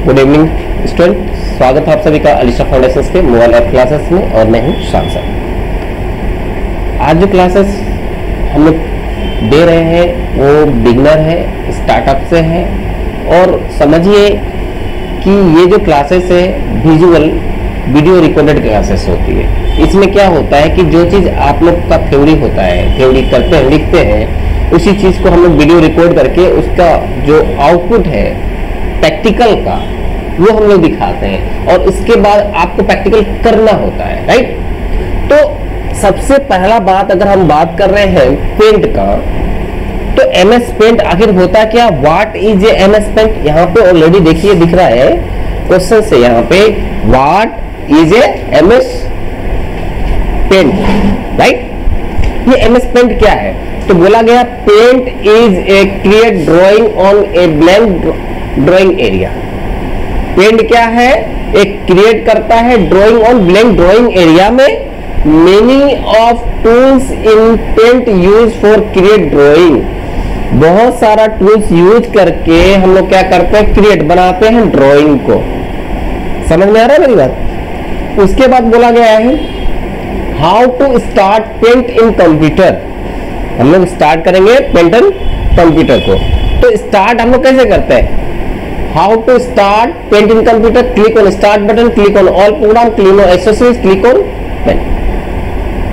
Good evening student, स्वागत है आप सभी का अलीशा फाउंडेशन के मोबाइल ऐप क्लासेस में और मैं हूं शाम सर। आज जो क्लासेस हम लोग दे रहे हैं वो बिगनर है, स्टार्टअप से है। और समझिए कि ये जो क्लासेस है विजुअल वीडियो रिकॉर्डेड क्लासेस होती है। इसमें क्या होता है कि जो चीज़ आप लोग का थ्योरी होता है, थ्योरी करते हैं, लिखते हैं, उसी चीज़ को हम लोग वीडियो रिकॉर्ड करके उसका जो आउटपुट है प्रैक्टिकल का वो हम लोग दिखाते हैं और उसके बाद आपको प्रैक्टिकल करना होता है, राइट। तो सबसे पहला बात अगर हम बात कर रहे हैं पेंट का, तो एमएस पेंट आखिर होता क्या, what is a MS paint. यहाँ पे ऑलरेडी देखिए दिख रहा है क्वेश्चन से, यहाँ पे what is a MS paint, right. ये एमएस पेंट क्या है, तो बोला गया paint is a create drawing on a blank drawing area. Paint क्या है, एक क्रिएट करता है drawing on blank drawing area में। Many of tools in paint use for create drawing. बहुत सारा टूल्स यूज करके हम लोग क्या करते हैं, क्रिएट बनाते हैं ड्राइंग को। समझ में आ रहा है मेरी बात। उसके बाद बोला गया है how to start paint in computer. हम लोग स्टार्ट करेंगे पेंट इन कंप्यूटर को। तो स्टार्ट हम लोग कैसे करते हैं, how to start paint in computer. Click on start button, click on all program, click on accessories, click on paint.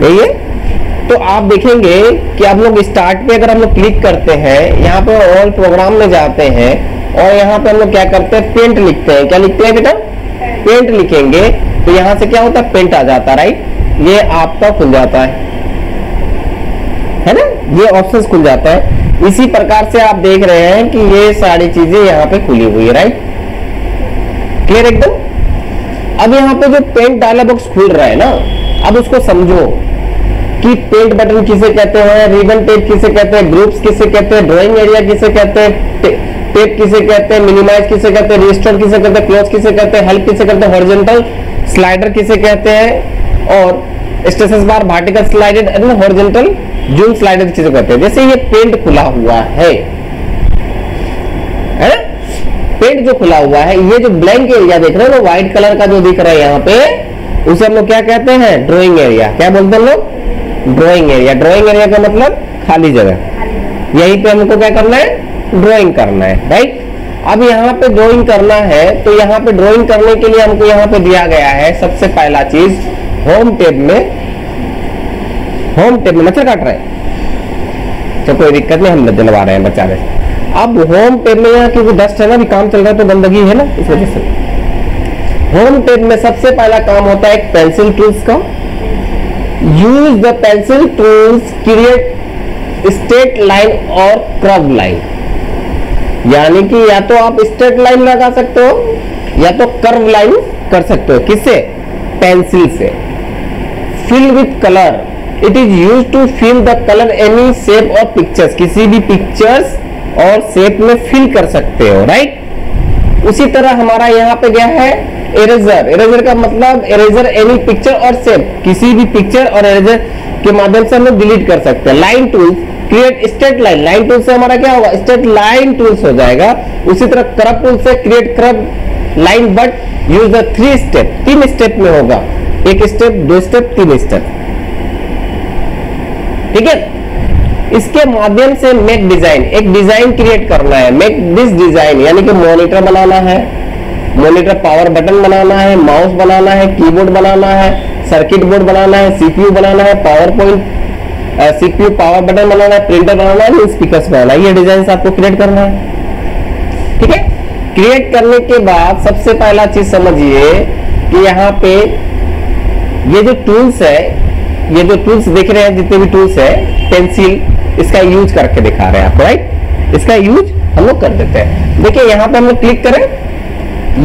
यही है। तो आप देखेंगे कि आप लोग स्टार्ट पे अगर हम लोग क्लिक करते हैं, यहाँ पे ऑल प्रोग्राम में जाते हैं और यहाँ पे हम लोग क्या करते हैं, पेंट लिखते हैं। क्या लिखते हैं बेटा, पेंट लिखेंगे तो यहाँ से क्या होता है, पेंट आ जाता है, राइट। ये आपका खुल जाता है ना, ये ऑप्शन खुल जाता है। इसी प्रकार से आप देख रहे हैं कि ये सारी चीजें यहाँ पे खुली हुई है, राइट। क्लियर एकदम। अब यहाँ पे जो पेंट डायलॉग बॉक्स खुल रहा है ना, अब उसको समझो कि पेंट बटन किसे कहते हैं, रिबन टेप किसे कहते हैं, ग्रुप्स किसे कहते हैं, ड्राइंग एरिया किसे कहते हैं, टेप किसे कहते हैं, मिनिमाइज किसे कहते हैं, रिस्टोर किसे कहते हैं, क्लोज किसे कहते हैं, हेल्प किसे कहते हैं, हॉरिजॉन्टल स्लाइडर किसे कहते हैं, और status bar vertical slided and horizontal zoom slider किसे कहते हैं। जैसे ये पेंट खुला हुआ है ना, पेंट जो खुला हुआ है, ये जो ब्लैंक एरिया देख रहे हो ना, व्हाइट कलर का जो दिख रहा है यहाँ पे, उसे हम लोग क्या कहते हैं, ड्राइंग एरिया। क्या बोलते हैं लोग, ड्राइंग एरिया। ड्राइंग एरिया का मतलब खाली जगह। यहीं पे हमको क्या करना है, ड्राइंग करना है, राइट। अब यहाँ पे ड्राइंग करना है तो यहाँ पे ड्राइंग करने के लिए हमको यहाँ पे दिया गया है सबसे पहला चीज होम टैब में। होम टैब में मच्छर काट रहा है, तो कोई दिक्कत नहीं, हम दिलवा रहे हैं बेचारे। अब होम टैब में यहाँ क्योंकि डस्ट है ना, अभी काम चल रहा है तो गंदगी है ना, इस वजह से होम टैब में सबसे पहला काम होता है एक पेंसिल टूल्स का। Use the pencil tools create straight line और कर्व लाइन। यानी कि या तो आप स्ट्रेट लाइन लगा सकते हो या तो कर्व लाइन कर सकते हो। किससे, पेंसिल से। Fill with colour, it is use to fill the colour any shape और पिक्चर्स। किसी भी पिक्चर्स और शेप में फिल कर सकते हो, राइट। उसी तरह हमारा यहाँ पे गया है इरेजर। इरेजर का मतलब इरेजर एनी पिक्चर और शेप, किसी भी पिक्चर और इरेजर के माध्यम से हम लोग डिलीट कर सकते हैं। Line tools create straight line. Line tool से हमारा क्या होगा, स्ट्रेट लाइन टूल्स हो जाएगा। उसी तरह कर्व टूल से create curve line, but use the 3 step. 3 step में होगा, 1 स्टेप, 2 स्टेप, 3 स्टेप, ठीक है। इसके माध्यम से मेक डिजाइन, एक डिजाइन क्रिएट करना है। मेक दिस डिजाइन यानी कि मॉनिटर बनाना है, मॉनिटर पावर बटन बनाना है, माउस बनाना है, कीबोर्ड बनाना है, सर्किट बोर्ड बनाना है, सीपीयू बनाना है, power point CPU power button बनाना है, प्रिंटर बनाना है, स्पीकर्स बनाना है। ये डिजाइन आपको क्रिएट करना है, ठीक है। क्रिएट करने के बाद सबसे पहला चीज समझिए कि यहाँ पे ये जो टूल्स है, ये जो टूल्स देख रहे हैं, जितने भी टूल्स है, पेंसिल, इसका यूज करके दिखा रहे हैं आपको, राइट। इसका यूज हम लोग कर देते हैं। देखिए यहाँ पे हम लोग क्लिक करें,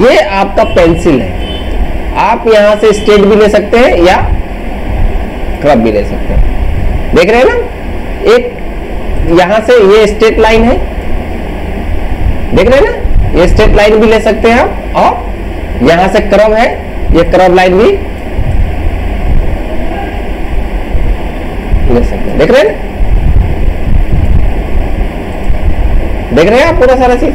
ये आपका पेंसिल है। आप यहां से स्ट्रेट भी ले सकते हैं या कर्व भी ले सकते हैं। देख रहे हैं ना, एक यहां से ये स्ट्रेट लाइन है, देख रहे हैं ना, ये स्ट्रेट लाइन भी ले सकते हैं आप, और यहां से कर्व है, ये कर्व लाइन भी ले सकते हैं। देख रहे हैं, देख रहे हैं आप पूरा सारा चीज।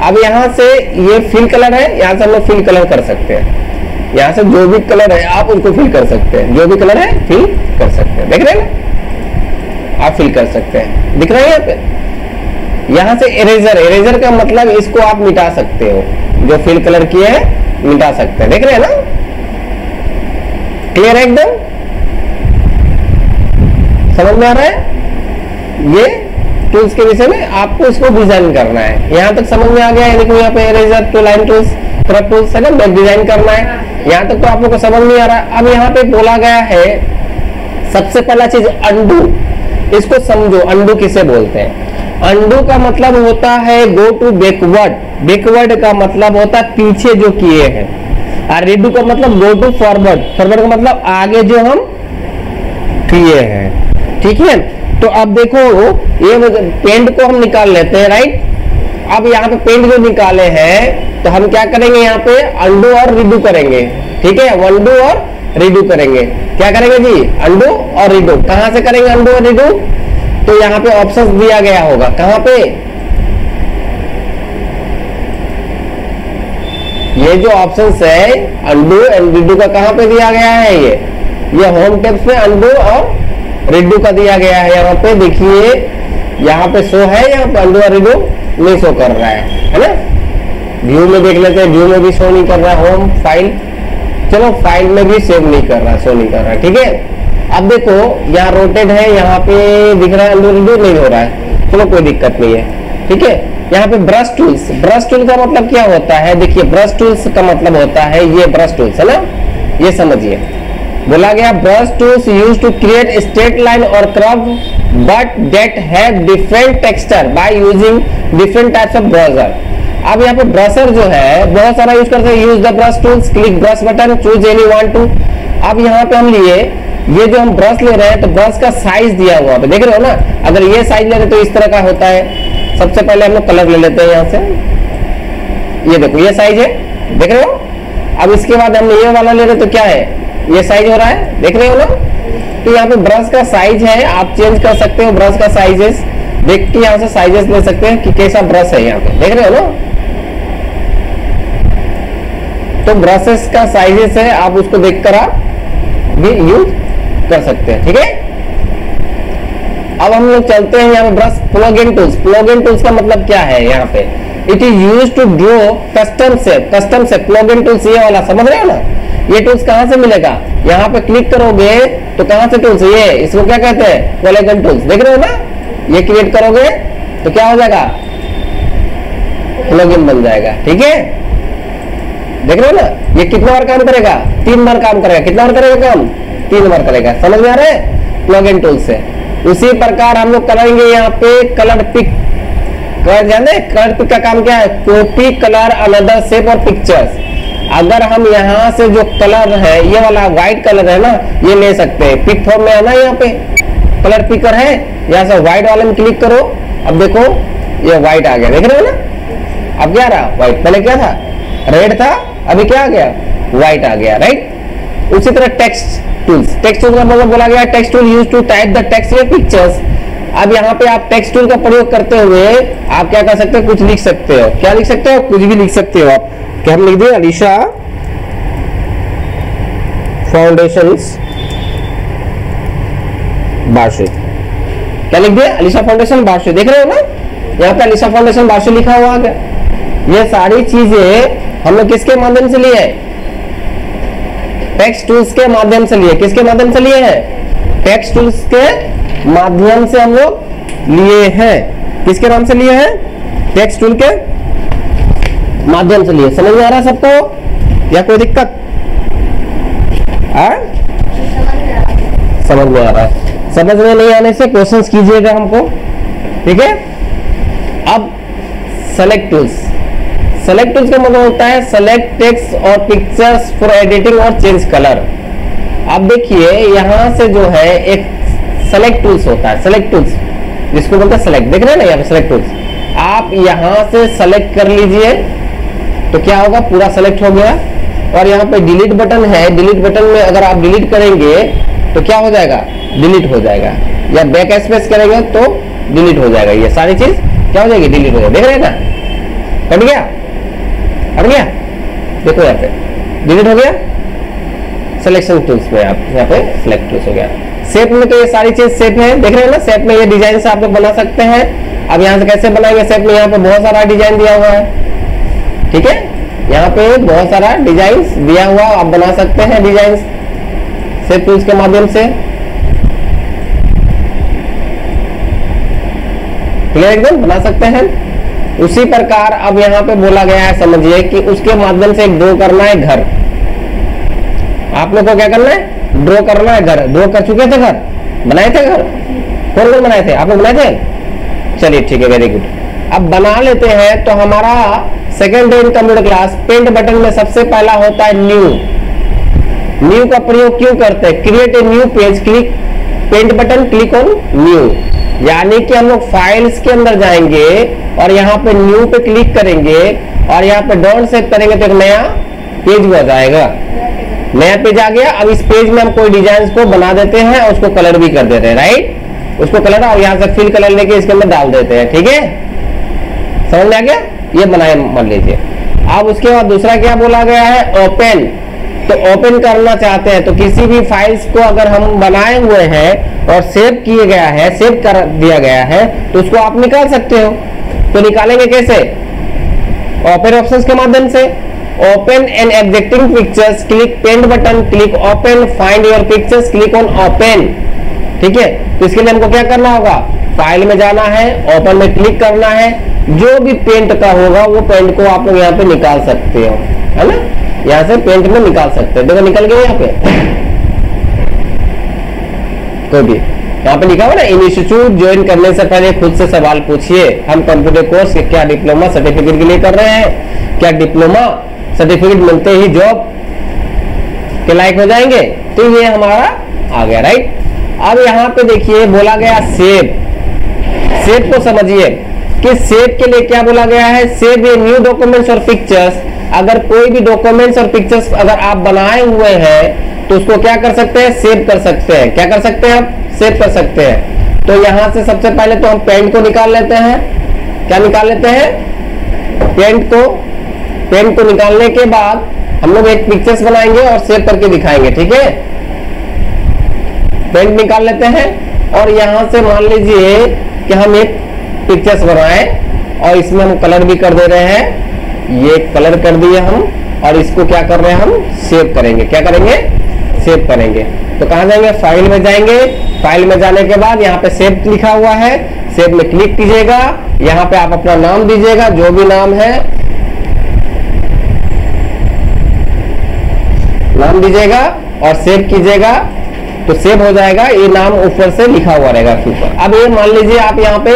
अब यहाँ से ये फिल कलर है, यहाँ से हम लोग फिल कलर कर सकते हैं। यहाँ से जो भी कलर है आप उनको फिल कर सकते हैं, जो भी कलर है फिल कर सकते हैं। देख रहे हैं ना, आप फिल कर सकते हैं। दिख रहा है यहाँ पे। यहाँ से इरेजर, इरेजर का मतलब इसको आप मिटा सकते हो, जो फिल कलर किए हैं मिटा सकते हैं। देख रहे हैं ना, क्लियर है एकदम, समझ में आ रहा है। ये टूल्स के विषय में आपको इसको डिजाइन करना है। यहाँ तक समझ में आ गया है। देखो यहाँ पे eraser to line tools, crop tools है ना, डिजाइन करना है। यहाँ तक तो आप लोग को समझ नहीं आ रहा। अब यहाँ पे बोला गया है सबसे पहला चीज अंडू, इसको समझो। अंडू किसे बोलते हैं? अंडू का मतलब होता है गो टू बैकवर्ड, बैकवर्ड का मतलब होता है पीछे जो किए हैं, और रिडू का मतलब गो टू फॉरवर्ड, फॉरवर्ड का मतलब आगे जो हम किए हैं। ठीक है, तो अब देखो ये पेंट को हम निकाल लेते हैं, राइट। अब यहाँ पे पेंट जो निकाले हैं तो हम क्या करेंगे, यहाँ पे अंडू और रिडू करेंगे। ठीक है, अंडू और रिडू करेंगे। क्या करेंगे जी? अंडू और रिडू। कहां से करेंगे अंडू और रिडू? तो यहाँ पे ऑप्शन दिया गया होगा, कहां पे? ये जो ऑप्शन है अंडू एंड रिडू का कहां पे दिया गया है? ये होम टेब्स में अंडू और रिडू का दिया गया है। यहाँ पे देखिए, यहाँ पे शो है, यहाँ पे अंडू और रिडू नहीं शो कर रहा है ना। व्यू में देख लेते हैं, व्यू में भी शो नहीं कर रहा है। होम फाइल, चलो फाइल में भी सेव नहीं कर रहा, शो नहीं कर रहा है। ठीक है, अब देखो यहाँ रोटेट है, यहाँ पे दिख रहा है, अंडू रिडू नहीं हो रहा है। चलो कोई दिक्कत नहीं है। ठीक है, यहाँ पे ब्रश टूल्स, ब्रश टूल का मतलब क्या होता है? देखिए ब्रश टूल्स का मतलब होता है ये ब्रश टूल्स है ना, ये समझिए। बोला गया brush tools use to create straight line और curve but that have different texture by using different types of brushes. अब यहाँ पे ब्रशर जो है बहुत सारा यूज करते हैं। Use the brush tools, click brush button, choose any one two. अब यहाँ पे हम लिए, ये जो हम ब्रश ले रहे हैं तो ब्रश का साइज दिया हुआ है, देख रहे हो ना। अगर ये साइज ले रहे तो इस तरह का होता है। सबसे पहले हम लोग कलर ले लेते हैं यहाँ से, ये देखो ये साइज है, देख रहे हो। अब इसके बाद हम ये वाला ले रहे तो क्या है, ये साइज हो रहा है, देख रहे हो ना। तो यहाँ पे ब्रश का साइज है, आप चेंज कर सकते हो ब्रश का साइजेस, देख के यहाँ से साइजेस ले सकते हैं कि कैसा ब्रश है। यहाँ पे देख रहे हो ना, तो ब्रशेस का साइजेस है, आप उसको देखकर आप भी यूज कर सकते हैं। ठीक है, अब हम लोग चलते हैं यहाँ पे brush plug tools. Plug tools का मतलब क्या है? यहाँ पे it is use to draw custom shape, custom shape. Plug tools ये वाला समझ रहे हो ना। ये टूल्स कहां से मिलेगा? यहाँ पे क्लिक करोगे तो कहां से टूल्स, ये इसको क्या कहते हैं? Polygon tools. देख रहे हो ना, ये क्रिएट करोगे तो क्या हो जाएगा? प्लगइन बन जाएगा। ठीक है, देख रहे हो ना। ये कितना बार काम करेगा? 3 बार काम करेगा। कितना बार करेगा काम? 3 बार करेगा। समझ में आ रहा है? प्लगइन टूल्स से उसी प्रकार हम लोग करेंगे यहाँ पे कलर पिक। जाने कलर पिक का काम क्या है? कॉपी कलर अनदर शेप और पिक्चर्स। अगर हम यहाँ से जो कलर है, ये वाला व्हाइट कलर है ना, ये ले सकते हैं। पिक फॉर्म में है ना, यहाँ पे कलर पिकर है, यहाँ से व्हाइट वाले में क्लिक करो। अब देखो ये व्हाइट आ गया, देख रहे हो ना। अब क्या रहा? व्हाइट। पहले क्या था? रेड था, अभी क्या आ गया? व्हाइट आ गया, राइट। उसी तरह टेक्स्ट टूल्स, टेक्स्ट टूल का मतलब बोला गया text tool use to type the text या पिक्चर्स। अब यहाँ पे आप टेक्स्ट टूल का प्रयोग करते हुए आप क्या कर सकते हो? कुछ लिख सकते हो। क्या लिख सकते हो? कुछ भी लिख सकते हो आप। क्या हम लिख दिए? अलीशा फाउंडेशंस बार्शी। क्या लिख दिया? अलीशा फाउंडेशन बार्शी। देख रहे हो ना, यहाँ पे अलीशा फाउंडेशन बार्शी लिखा हुआ आ गया। ये सारी चीजें हम लोग किसके माध्यम से लिए हैं? टेक्स्ट टूल्स के माध्यम से लिए। किसके माध्यम से लिए हैं? टेक्स्ट टूल्स के माध्यम से हम लोग लिए हैं। किसके नाम से लिए हैं? टेक्स्ट टूल के माध्यम से लिए। समझ में आ रहा है सबको या कोई दिक्कत? समझ में आ रहा है। समझ में नहीं आने से क्वेश्चंस कीजिएगा हमको, ठीक है। अब सेलेक्ट टूल्स। सेलेक्ट टूल्स का मतलब होता है सेलेक्ट टेक्स्ट और पिक्चर्स फॉर एडिटिंग और चेंज कलर। अब देखिए यहाँ से जो है एक सेलेक्ट टूल्स होता है, सेलेक्ट टूल्स जिसको बोलते हैं सेलेक्ट। देख रहे हैं ना यहाँ पे सेलेक्ट टूल्स। आप यहाँ से सेलेक्ट कर लीजिए तो क्या होगा? पूरा सेलेक्ट हो गया। और यहाँ पे डिलीट बटन है, डिलीट बटन में अगर आप डिलीट करेंगे तो क्या हो जाएगा? डिलीट हो जाएगा। या बैक स्पेस करेंगे तो डिलीट हो जाएगा। ये सारी चीज क्या हो जाएगी? डिलीट हो जाएगी। देख रहे हैं ना, कट गया, हट गया, देखो यहाँ पे डिलीट हो गया। सिलेक्शन टूल्स में आप यहाँ पे सिलेक्ट टूल्स हो गया। शेप में तो ये सारी चीज शेप है, देख रहे हैं ना, शेप में ये डिजाइन से आप लोग बना सकते हैं। अब यहाँ से कैसे बनाएंगे शेप में, यहाँ पे बहुत सारा डिजाइन दिया हुआ है, ठीक है, यहाँ पे बहुत सारा डिजाइन दिया हुआ, आप बना सकते हैं डिजाइन शेप टूल्स के माध्यम से। क्लियर, एकदम बना सकते हैं। उसी प्रकार अब यहाँ पे बोला गया है, समझिए कि उसके माध्यम से एक ड्रॉ करना है घर। आप लोग को क्या करना है, ड्रॉ करना है घर। ड्रॉ कर चुके थे, घर बनाए थे, घर कौन कौन बनाए थे, आप लोग बनाए थे? चलिए ठीक है, वेरी गुड। अब बना लेते हैं। तो हमारा second day in computer class paint button में सबसे पहला होता है न्यू। न्यू का प्रयोग क्यों करते हैं? Create a new page, click paint button, click on new. यानी कि हम लोग फाइल्स के अंदर जाएंगे और यहाँ पे न्यू पे क्लिक करेंगे और यहाँ पे डॉट सेट करेंगे तो एक नया पेज हो जाएगा, नया पेज आ गया। अब इस पेज में हम कोई डिजाइन को बना देते हैं और उसको कलर भी कर देते हैं, राइट, उसको कलर और यहाँ से फिल कलर लेके इसके अंदर डाल देते हैं, ठीक है, समझ में आ गया, ये बनाए मान लीजिए। अब उसके बाद दूसरा क्या बोला गया है, ओपन। तो ओपन करना चाहते हैं तो किसी भी फाइल्स को अगर हम बनाए हुए हैं और सेव किए गया है, सेव कर दिया गया है, तो उसको आप निकाल सकते हो। तो निकालेंगे कैसे? ओपन ऑप्शंस के माध्यम से। Open and existing pictures, click paint button, click open, find your pictures, click on open, ठीक है। तो इसके लिए हमको क्या करना होगा, फाइल में जाना है, ओपन में क्लिक करना है, जो भी पेंट का होगा वो पेंट को आप लोग यहाँ पे निकाल सकते हो, है ना, यहाँ से पेंट में निकाल सकते हैं। देखो निकल गए यहाँ पे, कोई भी यहाँ पे लिखा हुआ ना, इंस्टीट्यूट ज्वाइन करने से पहले खुद से सवाल पूछिए, हम कंप्यूटर कोर्स क्या डिप्लोमा सर्टिफिकेट के लिए कर रहे हैं, क्या डिप्लोमा सर्टिफिकेट मिलते ही जॉब के लायक हो जाएंगे? तो ये हमारा आ गया, राइट। अब यहाँ पे देखिए बोला गया सेव। सेव को समझिए कि सेव के लिए क्या बोला गया है, सेव ए न्यू डॉक्यूमेंट्स और पिक्चर्स। अगर कोई भी डॉक्यूमेंट्स और पिक्चर्स अगर आप बनाए हुए हैं तो उसको क्या कर सकते हैं, सेव कर सकते हैं। क्या कर सकते हैं आप, सेव कर सकते हैं। तो यहाँ से सबसे पहले तो हम पेंट को निकाल लेते हैं। क्या निकाल लेते हैं, पेंट को। पेंट को निकालने के बाद हम लोग एक पिक्चर्स बनाएंगे और सेव करके दिखाएंगे, ठीक है। पेंट निकाल लेते हैं और यहाँ से मान लीजिए कि हम एक पिक्चर्स बनाए और इसमें हम कलर भी कर दे रहे हैं, ये कलर कर दिए हम, और इसको क्या कर रहे हैं, हम सेव करेंगे। क्या करेंगे, सेव करेंगे। तो कहां जाएंगे, फाइल में जाएंगे। फाइल में जाने के बाद यहाँ पे सेव लिखा हुआ है, सेव में क्लिक कीजिएगा। यहाँ पे आप अपना नाम दीजिएगा, जो भी नाम है नाम दीजिएगा और सेव कीजिएगा, तो सेव हो जाएगा। ये नाम ऊपर से लिखा हुआ रहेगा ऊपर। अब ये मान लीजिए आप यहाँ पे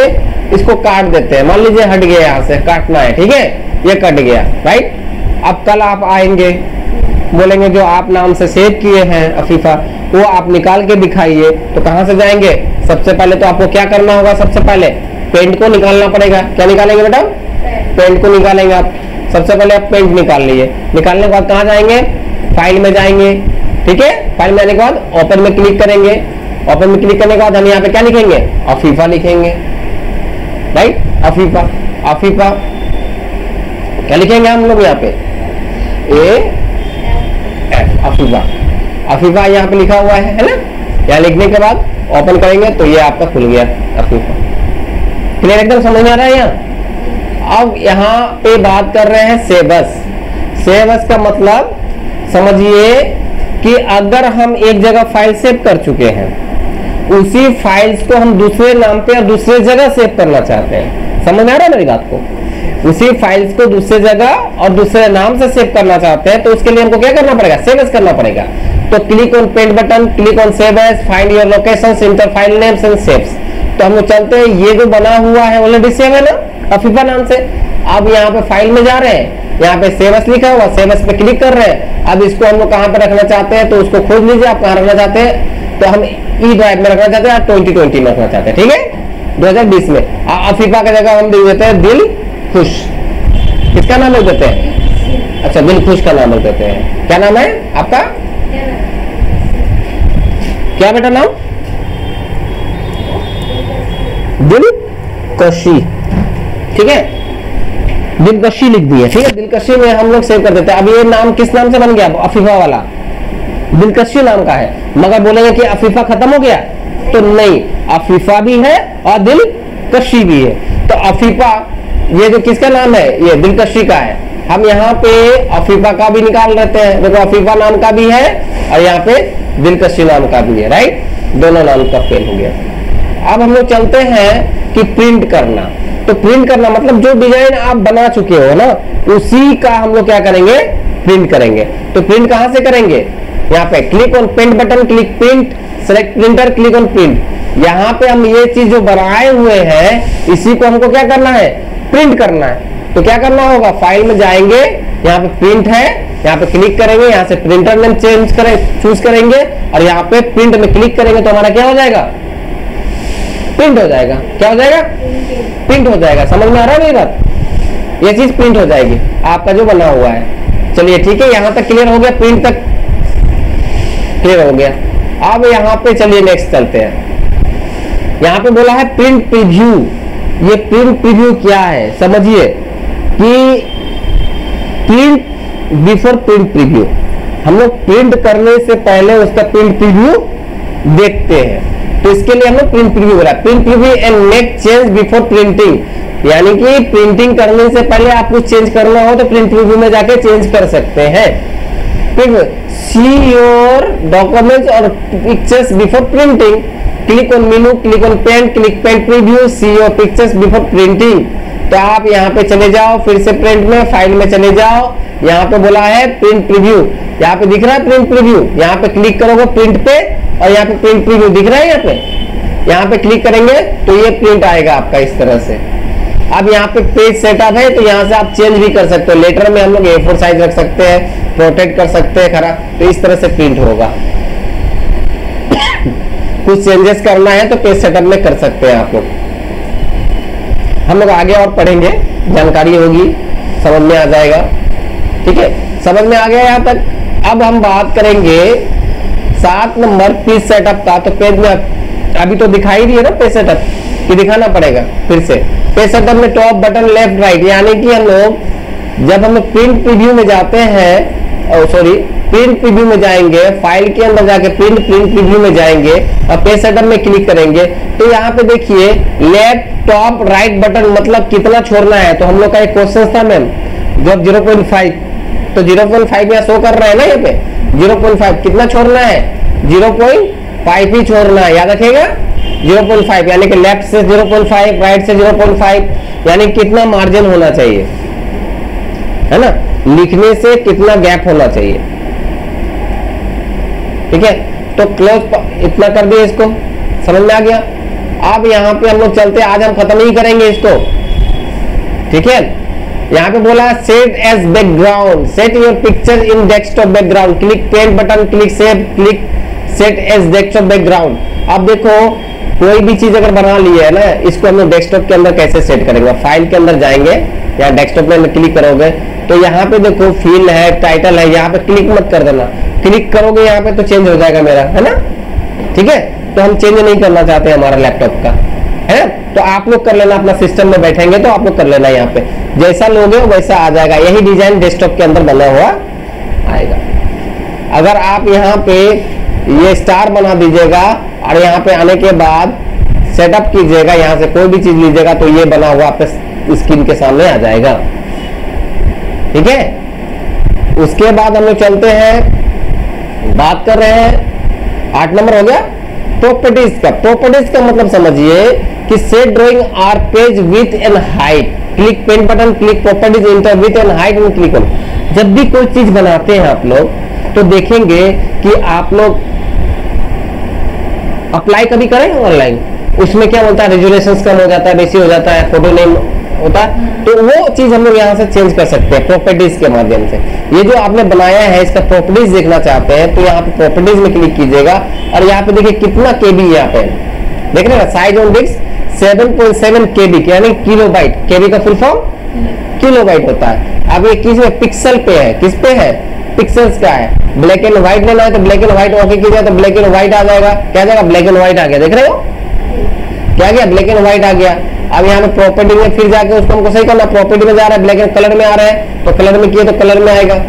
इसको काट देते हैं, मान लीजिए हट गया, यहाँ से काटना है, ठीक है, ये कट गया, राइट। अब कल आप आएंगे, बोलेंगे जो आप नाम से सेव किए हैं अफीफा, वो आप निकाल के दिखाइए। तो कहां से जाएंगे, सबसे पहले तो आपको क्या करना होगा, सबसे पहले पेंट को निकालना पड़ेगा। क्या निकालेंगे बेटा, पेंट को निकालेंगे आप। सबसे पहले आप पेंट निकाल लीजिए। निकालने के बाद कहां जाएंगे, फाइल में जाएंगे, ठीक है। फाइल में आने के बाद ओपन में क्लिक करेंगे। ओपन में क्लिक करने के बाद हम यहाँ पे क्या लिखेंगे, अफीफा लिखेंगे, राइट, अफीफा। अफीफा क्या लिखेंगे हम लोग यहाँ पे, अफीफा। अफीफा यहाँ पे लिखा हुआ है ना। यहाँ लिखने के बाद ओपन करेंगे तो ये आपका खुल गया अफीफा। क्लियर, एकदम समझ में आ रहा है यहाँ। अब यहाँ पे बात कर रहे हैं सेवस। सेवस का मतलब समझिए कि अगर हम एक जगह फाइल सेव कर चुके हैं, उसी फाइल्स को हम दूसरे नाम पे और दूसरे जगह सेव करना चाहते हैं। समझ में आ रहा है मेरी बात को, उसी फाइल्स को दूसरे जगह और दूसरे नाम से सेव करना चाहते हैं, तो उसके लिए हमको क्या करना पड़ेगा, सेव एज करना पड़ेगा। तो click on paint button, click on save as, find your locations, enter file names and saves. तो हम लोग चलते हैं, ये जो बना हुआ है ऑलरेडी सेव है ना अफीफा नाम से। अब यहाँ पे फाइल में जा रहे हैं, यहाँ पे सेव एज लिखा हुआ, सेव एज पे क्लिक कर रहे हैं। अब इसको हम लोग कहाँ पे रखना चाहते हैं, तो उसको खोज लीजिए आप कहाँ रखना चाहते हैं। तो हम ई ड्राइव में रखना चाहते हैं, 2020 में रखना चाहते हैं, ठीक है, 2020 में। अफीफा की जगह हम लिख देते हैं दिल खुश। किसका नाम लिख देते हैं, अच्छा दिल खुश का नाम लिख देते हैं। क्या नाम है आपका, क्या बेटा नाम, दिल खुशी, ठीक है। दिलकशी लिख दी है, ठीक है, दिलकशी में हम लोग सेव कर देते हैं। अब ये नाम किस नाम से बन गया? अफीफा वाला दिलकशी नाम का है। मगर बोलेंगे कि अफीफा खत्म हो गया, तो नहीं, अफीफा भी है और दिलकशी भी है। तो अफीफा ये जो किसका नाम है, ये दिलकशी का है। हम यहाँ पे अफीफा का भी निकाल लेते हैं, देखो अफीफा नाम का भी है और यहाँ पे दिलकशी नाम का भी है, राइट, दोनों नाम का फेल हो गया। अब हम लोग चलते हैं कि प्रिंट करना। तो प्रिंट करना मतलब जो डिजाइन आप बना चुके हो ना, उसी का हम लोग क्या करेंगे, प्रिंट करेंगे। तो प्रिंट कहां से करेंगे? यहाँ पे click on paint button, click print, select printer, click on print. यहाँ पे हम ये चीज जो बनाए हुए हैं इसी को हमको क्या करना है, प्रिंट करना है। तो क्या करना होगा, फाइल में जाएंगे, यहाँ पे प्रिंट है, यहाँ पे क्लिक करेंगे, यहाँ से प्रिंटर नेम चेंज करें, चूज करेंगे और यहाँ पे प्रिंट में क्लिक करेंगे तो हमारा क्या हो जाएगा, प्रिंट हो जाएगा। क्या हो जाएगा, प्रिंट हो जाएगा। समझ में आ रहा है मेरी बात? ये चीज प्रिंट हो जाएगी आपका जो बना हुआ है। चलिए ठीक है, यहां तक क्लियर हो गया, प्रिंट तक क्लियर हो गया। अब यहाँ पे चलिए नेक्स्ट चलते हैं। यहाँ पे बोला है प्रिंट प्रीव्यू। ये प्रिंट प्रीव्यू क्या है समझिए, कि प्रिंट बिफोर प्रिंट प्रीव्यू, हम लोग प्रिंट करने से पहले उसका प्रिंट प्रीव्यू देखते हैं। तो इसके लिए हम लोग प्रिंट प्रीव्यू बोला, print preview and make change before printing, यानी कि प्रिंटिंग करने से पहले आप कुछ चेंज करना हो तो प्रिंट प्रीव्यू में जाके चेंज कर सकते हैं। सी योर डॉक्यूमेंट्स और pictures before printing, click on menu, click on paint, click paint preview, see your pictures before printing. तो आप यहाँ पे चले जाओ, फिर से प्रिंट में, फाइल में चले जाओ, यहाँ पे बोला है प्रिंट प्रीव्यू, यहाँ पे दिख रहा है प्रिंट प्रीव्यू, यहाँ पे क्लिक करोगे प्रिंट पे और यहाँ पे प्रिंट प्रीव्यू दिख रहा है, यहाँ पे क्लिक करेंगे तो ये प्रिंट आएगा आपका इस तरह से। अब यहाँ पे पेज सेटअप है, तो यहाँ से आप चेंज भी कर सकते हो। लेटर में हम लोग A4 साइज रख सकते हैं, प्रोटेक्ट कर सकते हैं खरा, तो इस तरह से प्रिंट होगा। कुछ चेंजेस करना है तो पेज सेटअप में कर सकते हैं आप लोग। हम लोग आगे और पढ़ेंगे, जानकारी होगी, समझ में आ जाएगा, ठीक है, समझ में आ गया यहाँ तक। अब हम बात करेंगे 7 नंबर पेज सेटअप का। तो पेज में अभी तो दिखाई दिए ना पेज सेटअप, कि दिखाना पड़ेगा फिर से। पेज सेटअप में टॉप बटन लेफ्ट राइट, यानी कि हम लोग जब हम प्रिंट प्रीव्यू में जाते हैं, प्रिंट प्रीव्यू में जाएंगे, फाइल के अंदर जाके प्रिंट प्रीव्यू में जाएंगे और पेज सेटअप में क्लिक करेंगे, तो यहाँ पे देखिए लेफ्ट टॉप राइट बटन मतलब कितना छोड़ना है। तो हम लोग का एक क्वेश्चन था मैम, जब 0.5, तो 0.5 यहाँ शो कर रहा है ना, यहाँ पे 0.5 कितना छोड़ना है, 0.5 ही छोड़ना है, याद रखिएगा 0.5, यानी कि लेफ्ट से 0.5, राइट से 0.5, यानी कितना मार्जिन होना चाहिए, है ना, लिखने से कितना गैप होना चाहिए, ठीक है। तो क्लोज इतना कर दिए, इसको समझ में आ गया। अब यहाँ पे हम लोग चलते हैं, आज हम खत्म ही करेंगे इसको, ठीक है। यहाँ पे बोला set as background, set your picture in desktop background, click paint button, click save, click set as desktop background. अब देखो कोई भी चीज अगर बना ली है ना, इसको हम लोग डेस्कटॉप के अंदर कैसे सेट करेंगे। फाइल के अंदर जाएंगे, यहाँ डेस्कटॉप में क्लिक करोगे तो यहाँ पे देखो फील है, टाइटल है, यहाँ पे क्लिक मत कर देना, क्लिक करोगे यहाँ पे तो चेंज हो जाएगा मेरा, है ना, ठीक है। तो हम चेंज नहीं करना चाहते हमारा लैपटॉप का, है, तो आप लोग कर लेना, अपना सिस्टम में बैठेंगे तो आप लोग कर लेना, यहाँ पे जैसा लोगे वैसा आ जाएगा। यही डिजाइन डेस्कटॉप के अंदर बना हुआ आएगा। अगर आप यहाँ पे ये स्टार बना दीजिएगा और यहाँ पे आने के बाद सेटअप कीजिएगा, यहाँ से कोई भी चीज लीजिएगा तो ये बना हुआ आपके स्क्रीन के सामने आ जाएगा, ठीक है। उसके बाद हम लोग चलते हैं, बात कर रहे हैं 8 नंबर हो गया प्रॉपर्टीज का। प्रॉपर्टीज का मतलब समझिए कि set drawing or page width and height, click pen button, click properties, enter width and height and click on. जब भी कोई चीज बनाते हैं आप लोग तो देखेंगे कि आप लोग अप्लाई कभी करें ऑनलाइन, उसमें क्या बोलता है, रेजुलेशन कम हो जाता है, बेसी हो जाता है, फोटो नहीं होता, तो वो चीज हम लोग यहाँ से चेंज कर सकते हैं प्रॉपर्टीज के माध्यम से। ये जो आपने बनाया है इसका प्रॉपर्टीज देखना चाहते हैं तो यहाँ पे प्रॉपर्टीज में क्लिक कीजिएगा और यहाँ पे देखिए कितना केबी, यहाँ पे देख रहे हैं साइज ऑन डिस्क 7.7 केबी, यानी किलोबाइट, केबी का फुल फॉर्म किलोबाइट होता है। अब ये किस में, पिक्सल पे है, किस पे है, पिक्सल्स का है। ब्लैक एंड व्हाइट लेना है तो ब्लैक एंड व्हाइट ओके कीजिए तो ब्लैक एंड व्हाइट आ जाएगा, क्या आ जाएगा, ब्लैक एंड व्हाइट आ गया, देख रहे हो क्या गया, ब्लैक एंड व्हाइट आ गया। अब यहाँ पे प्रॉपर्टी में फिर जाके उसको हमको सही करना, प्रॉपर्टी में जा रहा है, ब्लैक एंड कलर में आ रहा है, तो कलर में किए तो कलर में आएगा।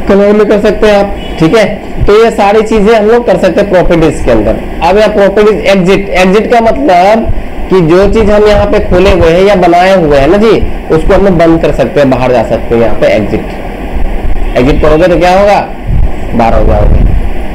कलर में कर सकते हैं आप, ठीक है। तो ये सारी चीजें हम लोग कर सकते हैं प्रॉपर्टीज के अंदर। अब यहाँ प्रॉपर्टीज एग्जिट, एग्जिट का मतलब कि जो चीज हम यहाँ पे खोले हुए हैं या बनाए हुए हैं ना जी, उसको हम लोग बंद कर सकते हैं, बाहर जा सकते हैं। यहाँ पे एग्जिट, एग्जिट करोगे तो क्या होगा, बाहर हो जाओगे,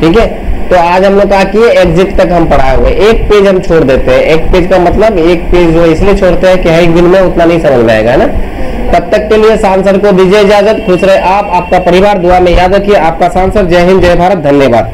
ठीक है। तो आज हम लोग कहा कि एग्जिट तक हम पढ़ाए हुए, एक पेज हम छोड़ देते हैं। एक पेज का मतलब एक पेज जो इसलिए छोड़ते हैं कि एक दिन में उतना नहीं समझ में आएगा, है ना। तब तक के लिए शान सर को दीजिए इजाजत। खुश रहे आप, आपका परिवार, दुआ में याद रखिए। आपका शान सर, जय हिंद, जय भारत, धन्यवाद।